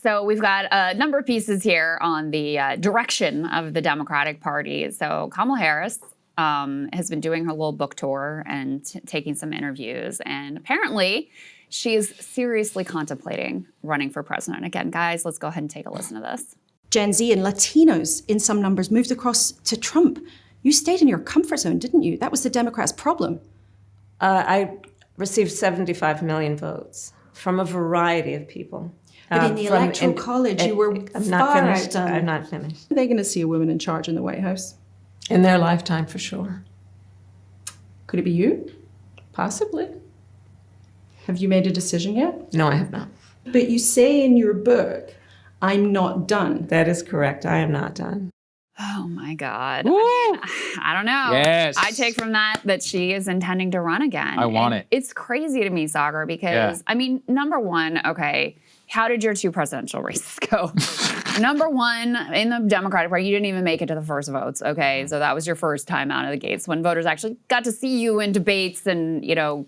So we've got a number of pieces here on the direction of the Democratic Party. So Kamala Harris has been doing her little book tour and taking some interviews. And apparently she is seriously contemplating running for president. Again, guys, let's go ahead and take a listen to this. Gen Z and Latinos in some numbers moved across to Trump. You stayed in your comfort zone, didn't you? That was the Democrats' problem. I received 75 million votes from a variety of people. But in the Electoral College, you were far outdone. I'm not finished. Are they going to see a woman in charge in the White House? In their lifetime, for sure. Could it be you? Possibly. Have you made a decision yet? No, I have not. But you say in your book, I'm not done. That is correct. I am not done. Oh my God. I don't know. Yes. I take from that she is intending to run again. I want it. It's crazy to me, Saagar, because, I mean, number one, okay, how did your two presidential races go? Number one, in the Democratic Party, you didn't even make it to the first votes, okay? So that was your first time out of the gates when voters actually got to see you in debates and, you know,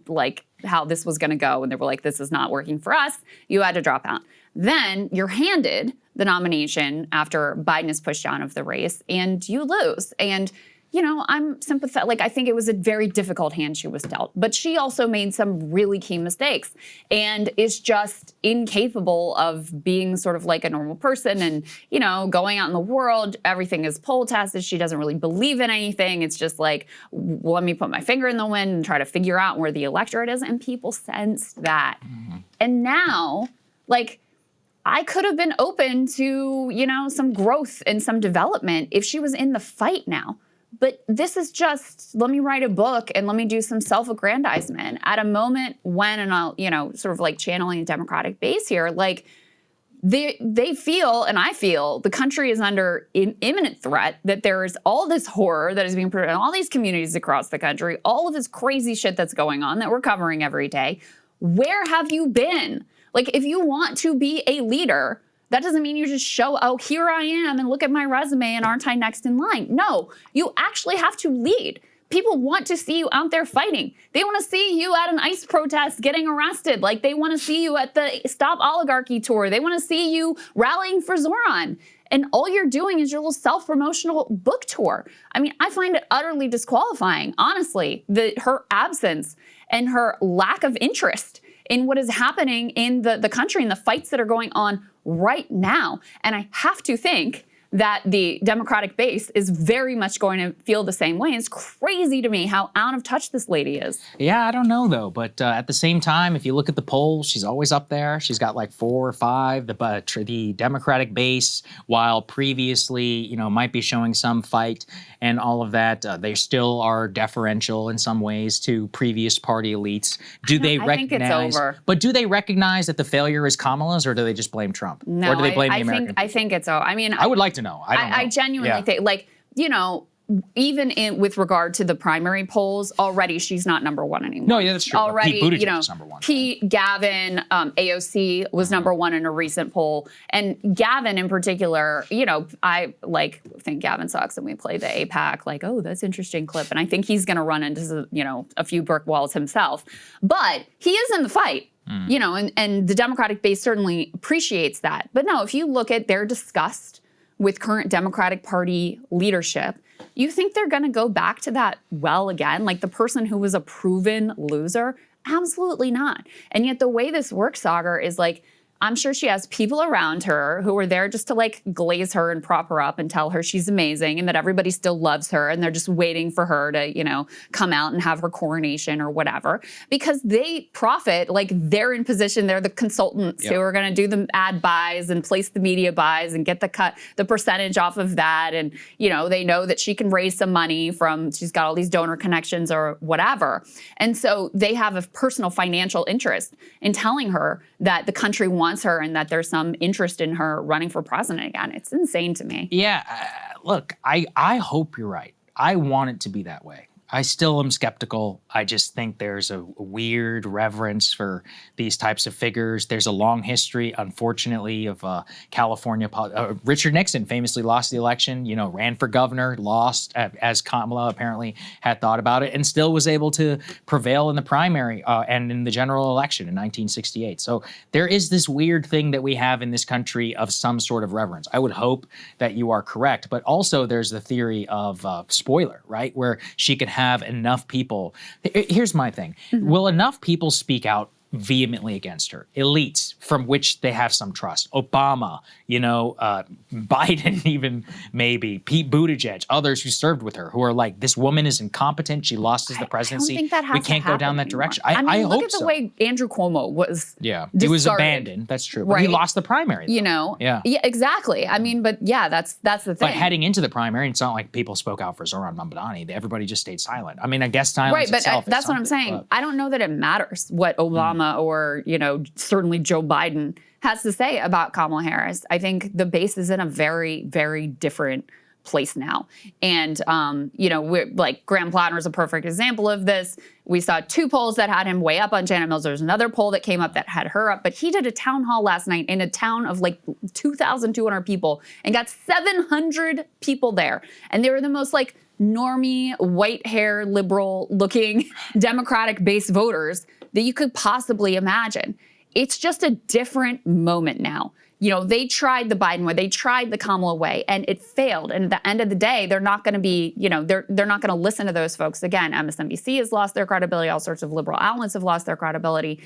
like how this was gonna go. And they were like, this is not working for us. You had to drop out. Then you're handed the nomination after Biden is pushed out of the race and you lose. And, you know, I'm sympathetic. Like, I think it was a very difficult hand she was dealt. But she also made some really key mistakes and is just incapable of being sort of like a normal person and, you know, going out in the world. Everything is poll tested. She doesn't really believe in anything. It's just like, let me put my finger in the wind and try to figure out where the electorate is. And people sensed that. And now, like, I could have been open to, you know, some growth and some development if she was in the fight now. But this is just, let me write a book and let me do some self-aggrandizement at a moment when, and I'll, you know, sort of like channeling the Democratic base here, like they feel, and I feel, the country is under imminent threat, that there is all this horror that is being produced in all these communities across the country, all of this crazy shit that's going on that we're covering every day. Where have you been? Like, if you want to be a leader, that doesn't mean you just show, oh, here I am and look at my resume and aren't I next in line? No, you actually have to lead. People want to see you out there fighting. They want to see you at an ICE protest getting arrested. Like, they want to see you at the Stop Oligarchy tour. They want to see you rallying for Zoran. And all you're doing is your little self-promotional book tour. I mean, I find it utterly disqualifying, honestly, her absence and her lack of interest in what is happening in the country and the fights that are going on right now. And I have to think that the Democratic base is very much going to feel the same way. It's crazy to me how out of touch this lady is. Yeah, I don't know, though. But at the same time, if you look at the polls, she's always up there. She's got like 4 or 5. The Democratic base, while previously, you know, might be showing some fight and all of that, they still are deferential in some ways to previous party elites. Do they recognize? I think it's over. But do they recognize that the failure is Kamala's, or do they just blame Trump? No, or do they blame the American people? I think it's over. I mean, I would like to know. I don't know. I genuinely think, like, you know, even with regard to the primary polls, already she's not number one anymore. No, yeah, that's true. Already, Pete Buttigieg you know, is number one. Pete, Gavin, AOC was number one in a recent poll. And Gavin in particular, you know, I think Gavin sucks and we play the APAC, like, oh, that's interesting clip. And I think he's going to run into, you know, a few brick walls himself. But he is in the fight. You know, and the Democratic base certainly appreciates that. But no, if you look at their disgust with current Democratic Party leadership, you think they're going to go back to that well again? Like the person who was a proven loser? Absolutely not. And yet the way this works, Saagar, is like, I'm sure she has people around her who are there just to like glaze her and prop her up and tell her she's amazing and that everybody still loves her and they're just waiting for her to, you know, come out and have her coronation or whatever, because they profit, like they're in position, they're the consultants who are going to do the ad buys and place the media buys and get the percentage off of that. And, you know, they know that she can raise some money from, she's got all these donor connections or whatever. And so they have a personal financial interest in telling her that the country wants her and that there's some interest in her running for president again. It's insane to me. Yeah, look, I hope you're right. I want it to be that way. I still am skeptical. I just think there's a weird reverence for these types of figures. There's a long history, unfortunately, of California. Richard Nixon famously lost the election, ran for governor, lost, as Kamala apparently had thought about it, and still was able to prevail in the primary and in the general election in 1968. So there is this weird thing that we have in this country of some sort of reverence. I would hope that you are correct. But also there's the theory of spoiler, right? Where she could have enough people. Here's my thing. Will enough people speak out vehemently against her? Elites from which they have some trust. Obama, Biden even maybe, Pete Buttigieg, others who served with her who are like, this woman is incompetent. She lost as the presidency. I don't think that has we can't to go down that anymore. direction. I hope look at the so. way Andrew Cuomo was. Yeah, he was abandoned. That's true. But he lost the primary. Though. Yeah, exactly. I mean, but yeah, that's the thing. But heading into the primary, it's not like people spoke out for Zohran Mamdani. Everybody just stayed silent. I mean, I guess silence right, but itself is that's what I'm saying. but- I don't know that it matters what Obama or certainly Joe Biden has to say about Kamala Harris. I think the base is in a very, very different place now. And, we're like Graham Plattner is a perfect example of this. We saw 2 polls that had him way up on Janet Mills. There's another poll that came up that had her up, but he did a town hall last night in a town of like 2,200 people and got 700 people there. And they were the most like normie, white hair, liberal looking Democratic base voters that you could possibly imagine. It's just a different moment now. They tried the Biden way, they tried the Kamala way, and it failed. And at the end of the day, they're not going to be, they're not going to listen to those folks again. MSNBC has lost their credibility. All sorts of liberal outlets have lost their credibility.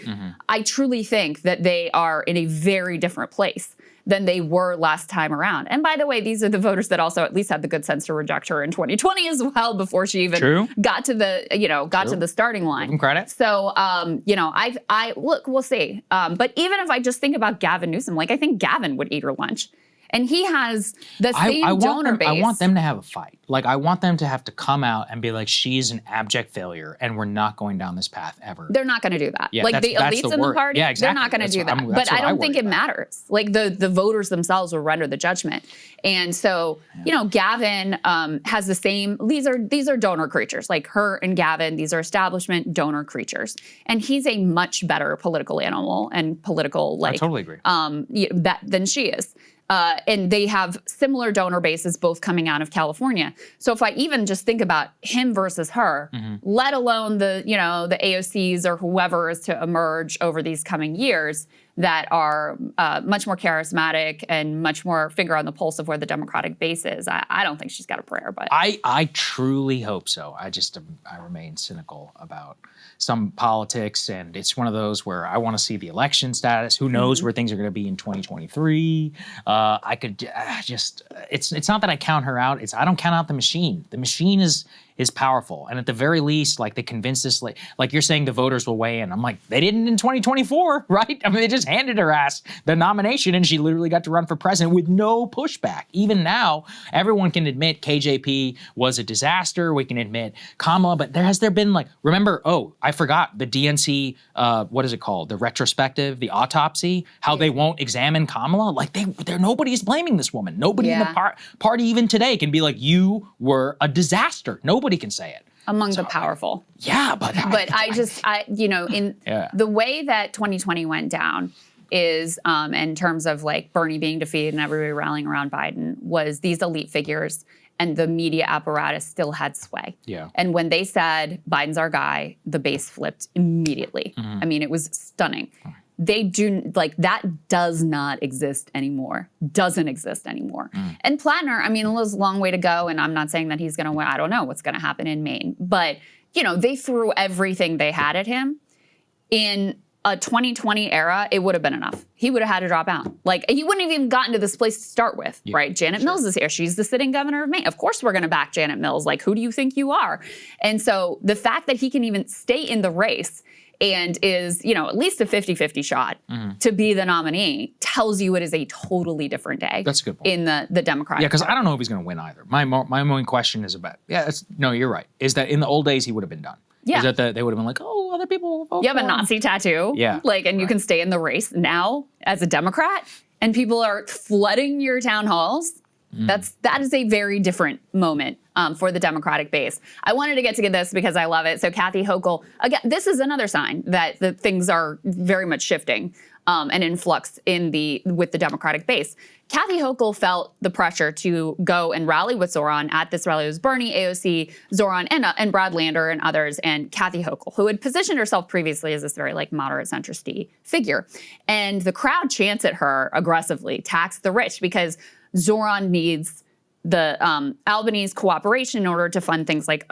I truly think that they are in a very different place than they were last time around. And by the way, these are the voters that also at least had the good sense to reject her in 2020 as well before she even got to the, to the starting line. Give them credit. So, I look, we'll see. But even if I just think about Gavin Newsom, I think Gavin would eat her lunch. And he has the same donor base. I want them to have a fight. I want them to have to come out and be like, she's an abject failure and we're not going down this path ever. They're not going to do that. Yeah, the that's elites the in the word. party, Yeah, exactly. they're not going to do that. That's But I don't worry think it about. matters. The voters themselves will render the judgment. And so, Gavin has the same, these are donor creatures. Like her and Gavin, these are establishment donor creatures. And he's a much better political animal and political, I totally agree. than she is. And they have similar donor bases, both coming out of California. So if I even just think about him versus her, let alone the AOCs or whoever is to emerge over these coming years that are much more charismatic and much more finger on the pulse of where the Democratic base is, I don't think she's got a prayer. But I truly hope so. I remain cynical about some politics, and it's one of those where I want to see the election status. Who knows where things are going to be in 2023? It's not that I count her out. I don't count out the machine. The machine is powerful, and at the very least, they convinced us. Like you're saying, the voters will weigh in. I'm like, they didn't in 2024, right? I mean, they just handed her ass the nomination, and she literally got to run for president with no pushback. Even now, everyone can admit KJP was a disaster. We can admit Kamala, but there been remember? Oh, I forgot the DNC. What is it called? The retrospective, the autopsy. How they won't examine Kamala. Nobody's blaming this woman. Nobody in the party even today can be like, you were a disaster. Nobody can say it. Among the powerful. Yeah, but the way that 2020 went down is in terms of Bernie being defeated and everybody rallying around Biden was these elite figures and the media apparatus still had sway. Yeah. And when they said Biden's our guy, the base flipped immediately. I mean, it was stunning. They that does not exist anymore. Doesn't exist anymore. And Plattner, it was a long way to go, and I'm not saying that he's going to win. I don't know what's going to happen in Maine. But, they threw everything they had at him. In a 2020 era, it would have been enough. He would have had to drop out. He wouldn't have even gotten to this place to start with, right? Janet Mills is here. She's the sitting governor of Maine. Of course we're going to back Janet Mills. Who do you think you are? And so the fact that he can even stay in the race and is, at least a 50-50 shot to be the nominee tells you it is a totally different day. That's a good point. In the Democratic. Yeah, because I don't know if he's going to win either. My main question is about, no, you're right, is that in the old days he would have been done. Yeah. Is that they would have been like, oh, other people will vote You have a for him. Nazi tattoo. Yeah. And you can stay in the race now as a Democrat, and people are flooding your town halls That is a very different moment for the Democratic base. I wanted to get to this because I love it. So Kathy Hochul, again, this is another sign that things are very much shifting and in flux with the Democratic base. Kathy Hochul felt the pressure to go and rally with Zoran. At this rally, it was Bernie, AOC, Zoran, and Brad Lander and others, and Kathy Hochul, who had positioned herself previously as this very moderate centrist-y figure. And the crowd chants at her aggressively, tax the rich, because Zoran needs the Albanese cooperation in order to fund things like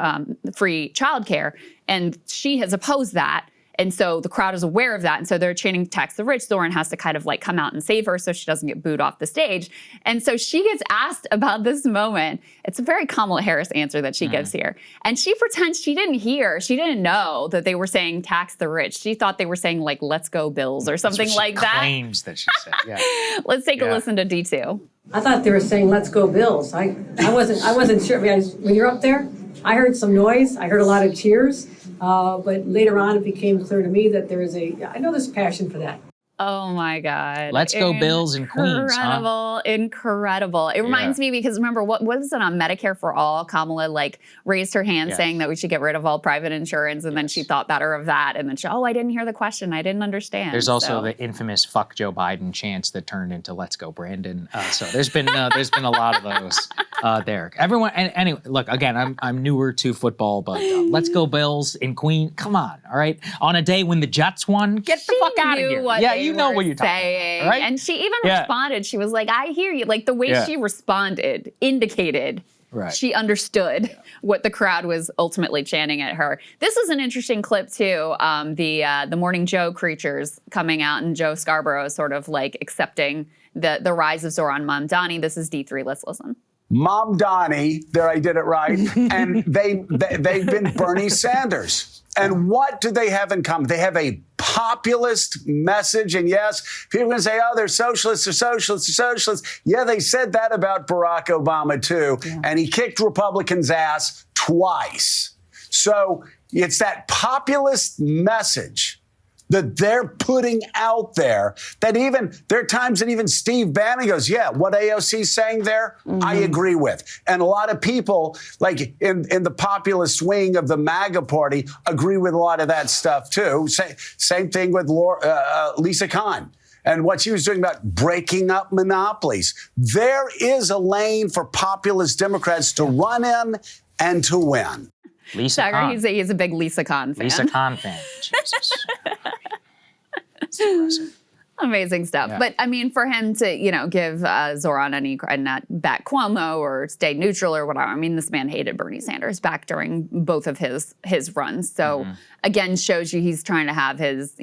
free childcare. And she has opposed that. And so the crowd is aware of that. And so they're chanting tax the rich. Zoran has to kind of come out and save her so she doesn't get booed off the stage. And so she gets asked about this moment. It's a very Kamala Harris answer that she gives here. And she pretends she didn't hear, she didn't know that they were saying tax the rich. She thought they were saying let's go Bills or something like that. Claims that she said, yeah. Let's take a listen to D2. I thought they were saying "Let's go Bills." I wasn't sure. When you're up there, I heard some noise. I heard a lot of cheers, but later on, it became clear to me that I know there's passion for that. Oh my God. Let's go Bills and Queens, huh? Incredible. It reminds me because remember, what was it on Medicare for All? Kamala raised her hand saying that we should get rid of all private insurance. And then she thought better of that. And then I didn't hear the question. I didn't understand. There's also the infamous fuck Joe Biden chants that turned into let's go Brandon. So there's been a lot of those there. Everyone, and anyway, look, again, I'm newer to football, but let's go Bills in Queens. Come on, all right? On a day when the Jets won, get the fuck out of here. Yeah, you know what you're saying. About, right? And she even responded. She was like, I hear you. The way she responded indicated she understood what the crowd was ultimately chanting at her. This is an interesting clip, too. The Morning Joe creatures coming out, and Joe Scarborough sort of accepting the rise of Zoran Mamdani. This is D3. Let's listen. Mamdani, there I did it right, and they've been Bernie Sanders. And what do they have in common? They have a populist message. And yes, people can say, oh, they're socialists, they're socialists, they're socialists. Yeah, they said that about Barack Obama, too. Yeah. And he kicked Republicans' ass twice. So it's that populist message that they're putting out there that there are times that even Steve Bannon goes, yeah, what AOC's saying there, I agree with. And a lot of people, in the populist wing of the MAGA party, agree with a lot of that stuff, too. Same thing with Lisa Kahn and what she was doing about breaking up monopolies. There is a lane for populist Democrats to run in and to win. Lisa Kahn. He's a big Lisa Kahn fan. Lisa Kahn fan. Jesus. It's impressive. Amazing stuff. Yeah. But I mean, for him to, give Zoran any and not back Cuomo or stay neutral or whatever. I mean, this man hated Bernie Sanders back during both of his runs. So again, shows you he's trying to have his,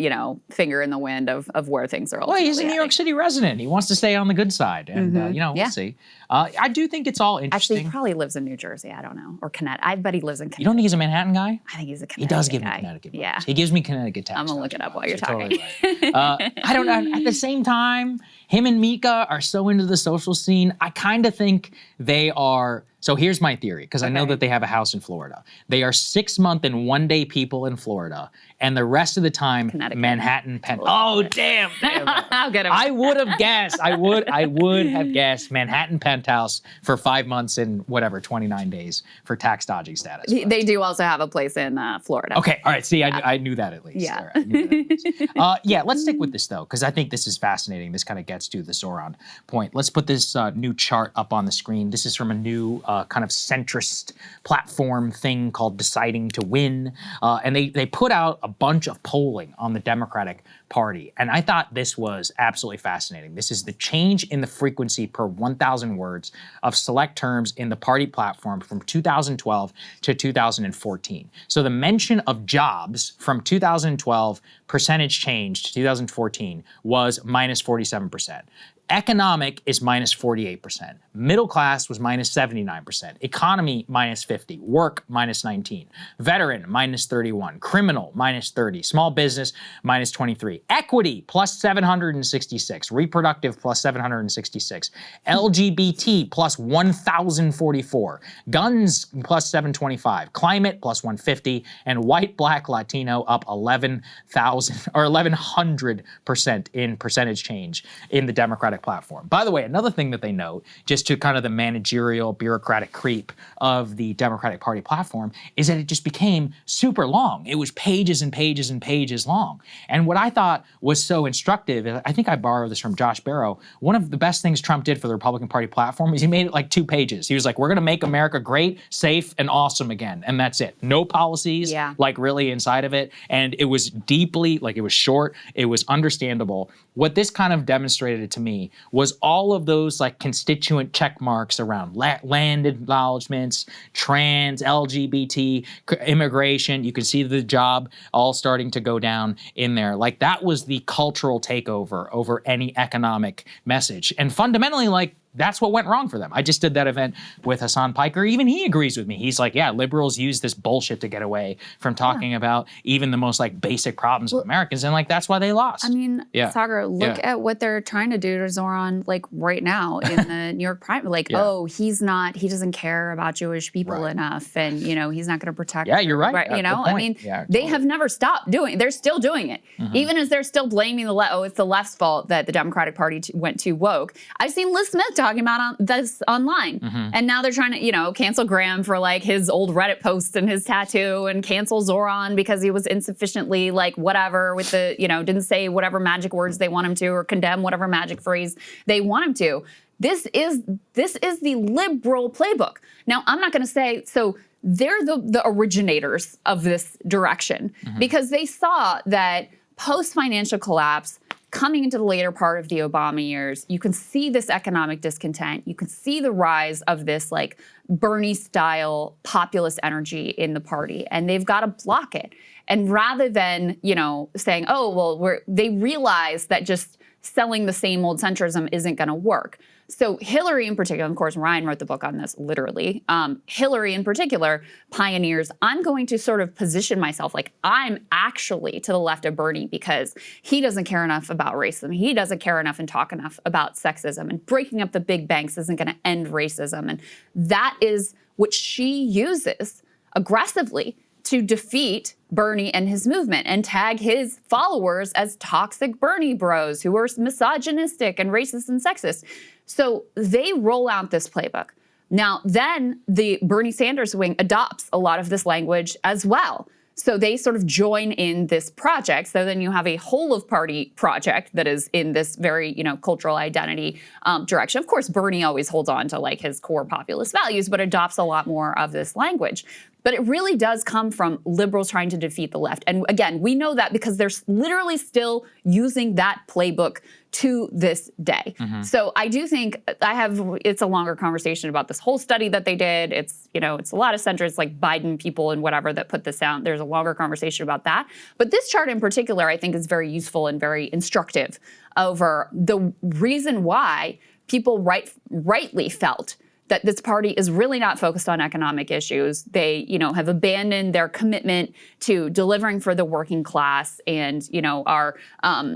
finger in the wind of where things are. Well, he's a New York City resident. He wants to stay on the good side. And, we'll see. I do think it's all interesting. Actually, he probably lives in New Jersey. I don't know. Or Connecticut. I bet he lives in Connecticut. You don't think he's a Manhattan guy? I think he's a Connecticut He does give guy. me Connecticut vibes. Yeah. He gives me Connecticut tax. I'm going to look it up while you're talking. Totally right. I don't know. At the same time, him and Mika are so into the social scene. I kind of think they are. So here's my theory, because I know that they have a house in Florida. They are 6-month and 1-day people in Florida, and the rest of the time, Manhattan, Oh, damn. I'll get him. I would have guessed. I would have guessed Manhattan penthouse for 5 months and 29 days for tax dodging status. They do also have a place in Florida. Okay, all right. See, I knew that at least. Yeah. Let's stick with this, though, because I think this is fascinating. This kind of gets to the Zoran point. Let's put this new chart up on the screen. This is from a new kind of centrist platform thing called Deciding to Win. And they put out a bunch of polling on the Democratic Party. And I thought this was absolutely fascinating. This is the change in the frequency per 1,000 words of select terms in the party platform from 2012 to 2014. So the mention of jobs from 2012 percentage change to 2014 was minus 47%. Economic is minus 48%. Middle class was minus 79%. Economy minus 50. Work minus 19. Veteran minus 31. Criminal minus 30. Small business minus 23. Equity plus 766. Reproductive plus 766. LGBT plus 1,044. Guns plus 725. Climate plus 150. And white, black, Latino up 11,000 or 1,100% in percentage change in the Democratic Democratic platform. By the way, another thing that they note, just to kind of the managerial bureaucratic creep of the Democratic Party platform, is that it just became super long. It was pages and pages and pages long. And what I thought was so instructive, I think I borrowed this from Josh Barrow, one of the best things Trump did for the Republican Party platform is he made it like 2 pages. He was like, we're going to make America great, safe, and awesome again. And that's it. No policies, like really inside of it. And it was deeply, like it was short, it was understandable. What this kind of demonstrated to me was all of those like constituent check marks around land acknowledgements, trans, LGBT, immigration. You can see the job all starting to go down in there. Like that was the cultural takeover over any economic message. And fundamentally, like, that's what went wrong for them. I just did that event with Hassan Piker. Even he agrees with me. He's like, yeah, liberals use this bullshit to get away from talking about even the most like basic problems of Americans. And like, that's why they lost. I mean, Saagar, look at what they're trying to do to Zoran, like right now in the New York Prime. Like, oh, he doesn't care about Jewish people enough. And, you know, he's not going to protect. Yeah, you're right. You know, I mean, they have never stopped doing it. They're still doing it. Even as they're still blaming the left. Oh, it's the left's fault that the Democratic Party went too woke. I've seen Liz Smith talking about this online. And now they're trying to, you know, cancel Graham for like his old Reddit post and his tattoo, and cancel Zoran because he was insufficiently like whatever with the, you know, didn't say whatever magic words they want him to, or condemn whatever magic phrase they want him to. This is the liberal playbook. Now, I'm not going to say, so they're the originators of this direction because they saw that post-financial collapse, coming into the later part of the Obama years, you can see this economic discontent. You can see the rise of this like Bernie-style populist energy in the party, and they've got to block it. And rather than, you know, saying, oh, well, they realize that just selling the same old centrism isn't going to work. So Hillary in particular, of course, Ryan wrote the book on this, literally. Hillary in particular pioneers, I'm going to sort of position myself like I'm actually to the left of Bernie because he doesn't care enough about racism. He doesn't care enough and talk enough about sexism, and breaking up the big banks isn't going to end racism. And that is what she uses aggressively to defeat Bernie and his movement and tag his followers as toxic Bernie bros who are misogynistic and racist and sexist. So they roll out this playbook. Now, then the Bernie Sanders wing adopts a lot of this language as well. So they sort of join in this project. So then you have a whole of party project that is in this very, you know, cultural identity direction. Of course, Bernie always holds on to like his core populist values, but adopts a lot more of this language. But it really does come from liberals trying to defeat the left. And again, we know that because they're literally still using that playbook to this day. So I do think it's a longer conversation about this whole study that they did. It's, you know, it's a lot of centrists like Biden people and whatever that put this out. There's a longer conversation about that. But this chart in particular, I think, is very useful and very instructive over the reason why people rightly felt that this party is really not focused on economic issues. They, you know, have abandoned their commitment to delivering for the working class, and, you know, are,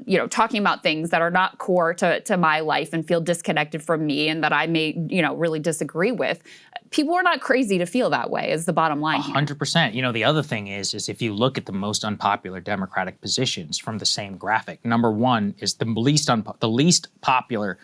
you know, talking about things that are not core to my life and feel disconnected from me, and that I may, you know, really disagree with. People are not crazy to feel that way, is the bottom line here. 100%. You know, the other thing is if you look at the most unpopular Democratic positions from the same graphic, number one is the least popular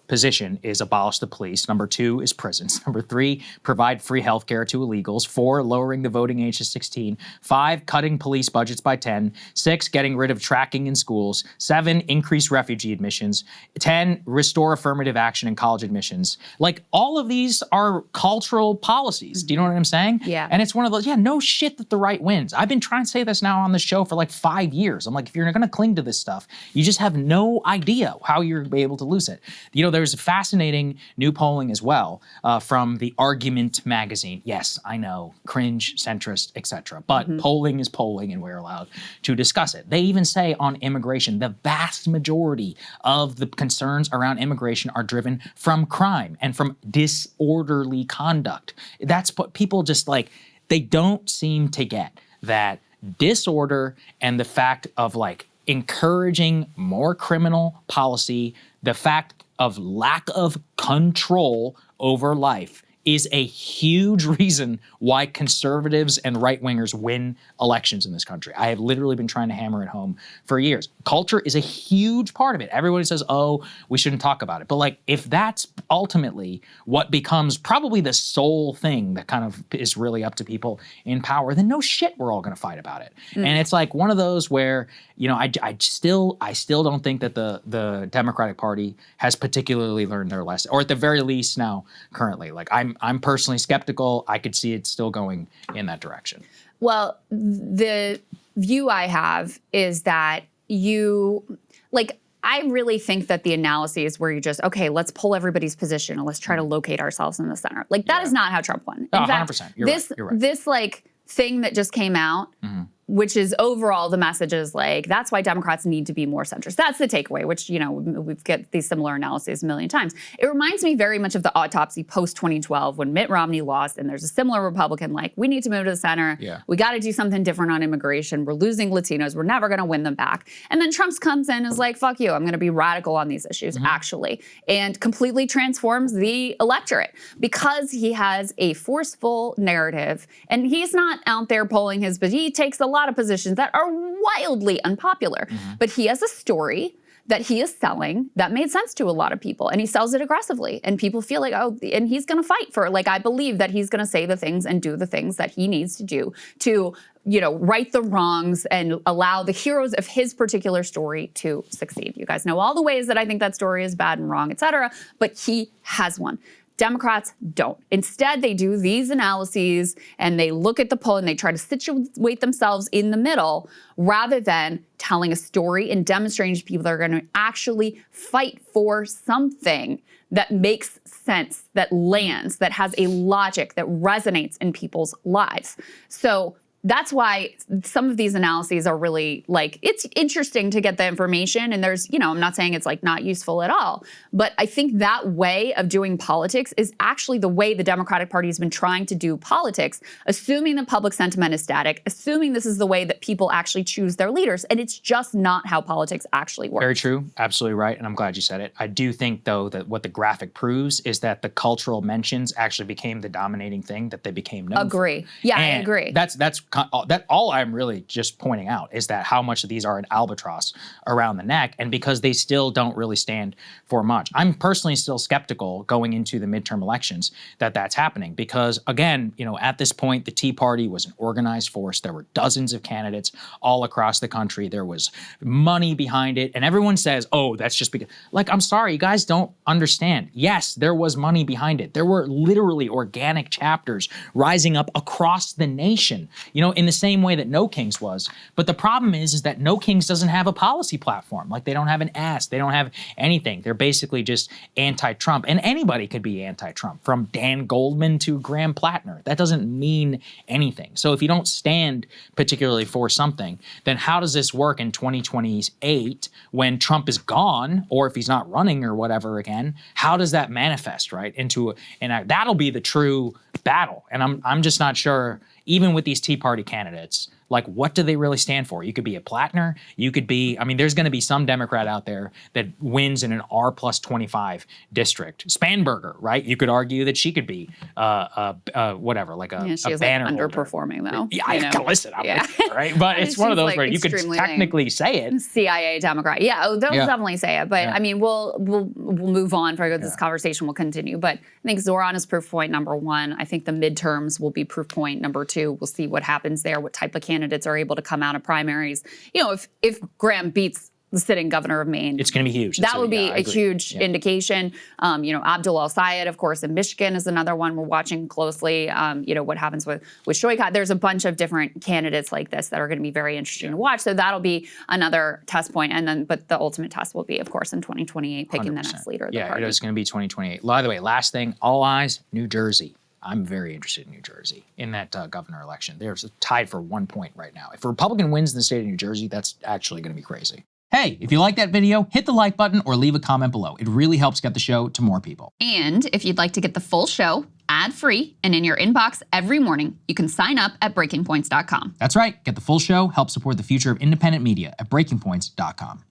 position is abolish the police. Number 2 is prisons. Number 3, provide free health care to illegals. 4, lowering the voting age to 16. 5, cutting police budgets by 10. 6, getting rid of tracking in schools. 7, increase refugee admissions. 10, restore affirmative action in college admissions. Like, all of these are cultural policies. Do you know what I'm saying? Yeah. And it's one of those, no shit that the right wins. I've been trying to say this now on the show for like 5 years. I'm like, if you're going to cling to this stuff, you just have no idea how you're able to lose it. You know, there's fascinating new polling as well from the Argument magazine. Yes, I know, cringe, centrist, etc. But polling is polling, and we're allowed to discuss it. They even say on immigration, the vast majority of the concerns around immigration are driven from crime and from disorderly conduct. That's what people just like, they don't seem to get that disorder and the fact of like encouraging more criminal policy, the fact of lack of control over life is a huge reason why conservatives and right-wingers win elections in this country. I have literally been trying to hammer it home for years. Culture is a huge part of it. Everybody says, oh, we shouldn't talk about it. But like, if that's ultimately what becomes probably the sole thing that kind of is really up to people in power, then no shit, we're all going to fight about it. And it's like one of those where, you know, I still don't think that the Democratic Party has particularly learned their lesson, or at the very least now currently. Like I'm personally skeptical. I could see it still going in that direction. Well, the view I have is that I really think that the analyses where you just, okay, let's pull everybody's position and let's try to locate ourselves in the center. Like that is not how Trump won. In fact, 100%. You're right. This like thing that just came out, which is overall the message is like, that's why Democrats need to be more centrist. That's the takeaway, which, you know, we've get these similar analyses a million times. It reminds me very much of the autopsy post-2012 when Mitt Romney lost and there's a similar Republican like, we need to move to the center. Yeah. We got to do something different on immigration. We're losing Latinos. We're never going to win them back. And then Trump comes in and is like, fuck you. I'm going to be radical on these issues, actually, and completely transforms the electorate because he has a forceful narrative and he's not out there polling but he takes a lot of positions that are wildly unpopular. But he has a story that he is selling that made sense to a lot of people, and he sells it aggressively. And people feel like, oh, and he's going to fight for it. Like, I believe that he's going to say the things and do the things that he needs to do to, you know, right the wrongs and allow the heroes of his particular story to succeed. You guys know all the ways that I think that story is bad and wrong, et cetera, but he has one. Democrats don't. Instead, they do these analyses and they look at the poll and they try to situate themselves in the middle rather than telling a story and demonstrating to people that are going to actually fight for something that makes sense, that lands, that has a logic, that resonates in people's lives. So that's why some of these analyses are really like, it's interesting to get the information and there's, you know, I'm not saying it's like not useful at all, but I think that way of doing politics is actually the way the Democratic Party has been trying to do politics, assuming the public sentiment is static, assuming this is the way that people actually choose their leaders. And it's just not how politics actually works. Very true. Absolutely right. And I'm glad you said it. I do think, though, that what the graphic proves is that the cultural mentions actually became the dominating thing that they became known Agree. for. Yeah, And I agree. That's all I'm really just pointing out is that how much of these are an albatross around the neck, and because they still don't really stand for much. I'm personally still skeptical going into the midterm elections that that's happening because, again, you know, at this point, the Tea Party was an organized force. There were dozens of candidates all across the country. There was money behind it, and everyone says, oh, that's just because. Like, I'm sorry, you guys don't understand. Yes, there was money behind it. There were literally organic chapters rising up across the nation, you know, in the same way that No Kings was. But the problem is that No Kings doesn't have a policy platform. Like, they don't have an ask. They don't have anything. They're basically just anti-Trump. And anybody could be anti-Trump, from Dan Goldman to Graham Plattner. That doesn't mean anything. So if you don't stand particularly for something, then how does this work in 2028 when Trump is gone, or if he's not running or whatever again? How does that manifest, right, into and that'll be the true battle. And I'm just not sure, even with these Tea Party candidates, like, what do they really stand for? You could be a Plattner. You could be, I mean, there's going to be some Democrat out there that wins in an R+25 district. Spanberger, right? You could argue that she could be whatever, like a she is banner like holder. underperforming, though. Yeah, you know? listen, I'm with you, right? But it's one of those like where you could technically say it. CIA Democrat. Yeah, they'll definitely say it. But I mean, we'll move on. This conversation will continue. But I think Zoran is proof point number one. I think the midterms will be proof point number two. We'll see what happens there, what type of candidates are able to come out of primaries. You know, if Graham beats the sitting governor of Maine, it's going to be huge. That would be a huge indication. You know, Abdul El-Sayed, of course, in Michigan is another one we're watching closely. You know, what happens with Shoykat. There's a bunch of different candidates like this that are going to be very interesting to watch. So that'll be another test point. And then, but the ultimate test will be, of course, in 2028, picking 100%. the next leader of the party. Yeah, it's going to be 2028. By the way, last thing, all eyes, New Jersey. I'm very interested in New Jersey in that governor election. They're tied for 1 point right now. If a Republican wins in the state of New Jersey, that's actually going to be crazy. Hey, if you like that video, hit the like button or leave a comment below. It really helps get the show to more people. And if you'd like to get the full show ad-free and in your inbox every morning, you can sign up at breakingpoints.com. That's right. Get the full show, help support the future of independent media at breakingpoints.com.